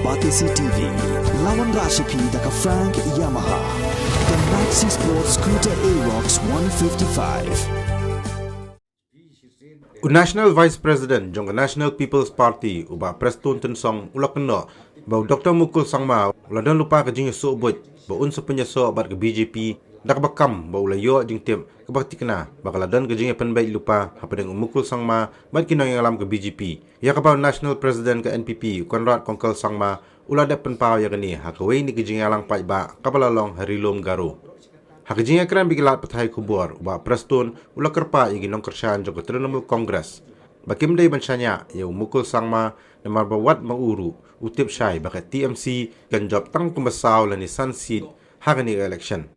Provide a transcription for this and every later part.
Batisi TV, lawan Rasipi daka Frank Yamaha, dan Maxi Sports Scooter Aerox 155. National Vice President jong National People's Party uba Preston Tensong ulak kena bau Dr. Mukul Sangma uladan lupa ke jing sobot bau unsa penyeso bat ke BJP dak bakam bau layo jing tim ke bakti kena bakal ladan ke jing penbai lupa hapadeng Mukul Sangma bat kinang yang alam ke BJP ya ke bau National President ke NPP Konrad Kongkel Sangma ulada penpau ya kini hakawai ni ke jing alang pai ba kabalalong harilom garo. Hakijing ekran bigilat patai kubur uba Preston ula kerpa igi nong kersan jong Trinamool Congress. Bakim day bansanya ya Mukul Sangma namar bawat mauru utip syai bakat TMC kan job tang kumbasau lani sunseed hagani election.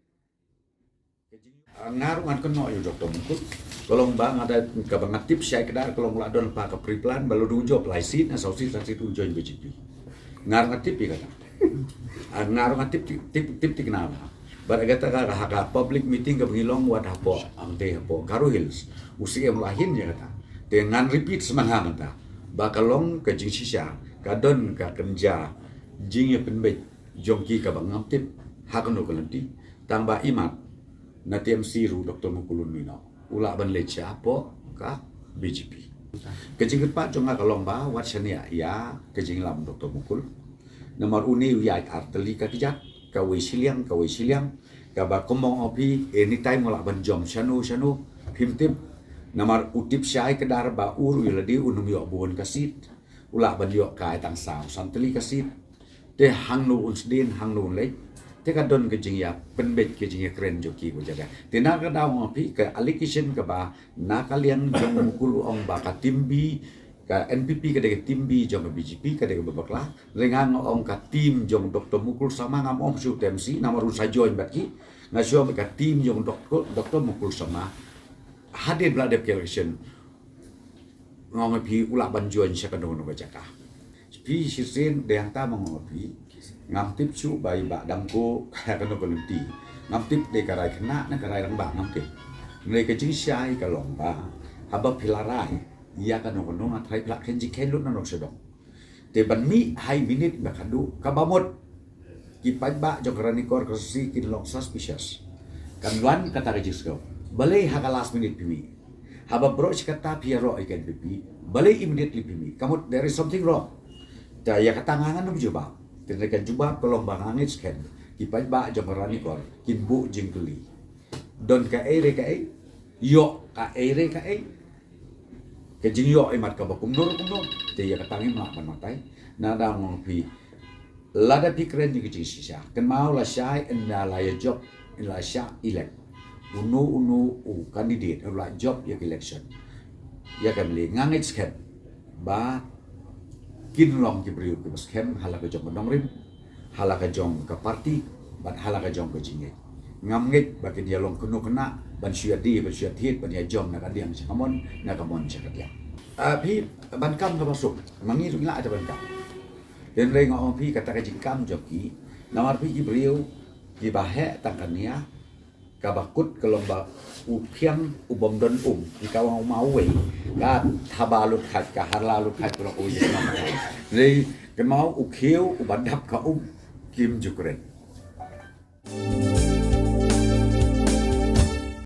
Ngaruh ngan kena yo Dr. Mukul. Kolong bang ada kabangatip syai kedar kolong ladon pa ke priplan balu dujo plaisit na sausi sansi tu join BJP. Ngaruh ngatip ya kata. Ngaruh ngatip tip kenapa? Baragata ka public meeting ka bangilong wad hapo ang te hapo Garo Hills usi em lahin ya kata dengan repeat semangha mata bakalong ka jing sisya kadon ka kenja jing ya penbet jongki ka bangam tip hakano kalenti tamba imat na TMC ru Dr. Mukulun mino ula ban lecha hapo ka BJP kejing kepat jong kalong ba wat sania ya kejing lam Dr. Mukul nomor uni wiat arteli ka kijat kawai siliang kaba komong opi anytime wala ban jom shanu himtip namar utip syai kedar ba uru yuladi unum yo bon kasit ula ban yo kai tang saw santeli kasit te hangnu unsdin hangnu le te kadon kejing ya penbet kejing ya keren joki ko jaga te na ka daw opi ke allocation ka ba na kalian jong mukul ong ba ka timbi ka NPP ka dega timbi jong BJP ka dega babakla rengang ong ka tim jong Dr. Mukul sama ngam ong su TMC namaru sa join batki ngasyo ka tim jong Dr. Mukul sama hadir bla dep election ngom pi ula ban join sa kadon no bajaka pi sisin deang ta mong pi ngam tip su bai ba dangko ka kadon ko lenti ngam tip de karai kena na karai rang ba ngam tip ngai ka jing syai ka lomba haba pilarai ia kan nong atai plak kenji kenlut na nong sedong te ban mi hai minute ba kadu kabamot kipai ba jokrani kor kersi kin long suspicious kan wan kata register balai haka last minute pimi haba bro kata piero ikan pipi balai immediately pimi kamu there is something wrong ta ya kata ngangan no juba teneka juba kolong bangangit scan kipai ba jokrani kor kin bu jingkeli don ka ere yo ka ere kejing yo imat ka bakum nur te ya katangi mak ban matai na da ngong pi lada pikren ni kejing sisa kan mau la syai enda la ya job in la sya elect unu candidate la job ya election ya kan li ngangit skem ba kin long ki priu ki skem hala ka jong dong rim hala ka jong ka party bat hala ka jong ka jinge ngamngit bagi dia long kenu kena ban syuat hit ban ya jom nak adiang sakamon nak kamon cakap pi ban kam ka masuk mangi ila ada ban kam dan reng ngom pi kata ka jingkam joki namar pi ki beliau ki bahe tangkania ka bakut kelomba upiang ubom don ki kawang mawe ka tabalut khat ka harlalut khat ko uji nama rei kan mau ukiu ubadap ka kim jukren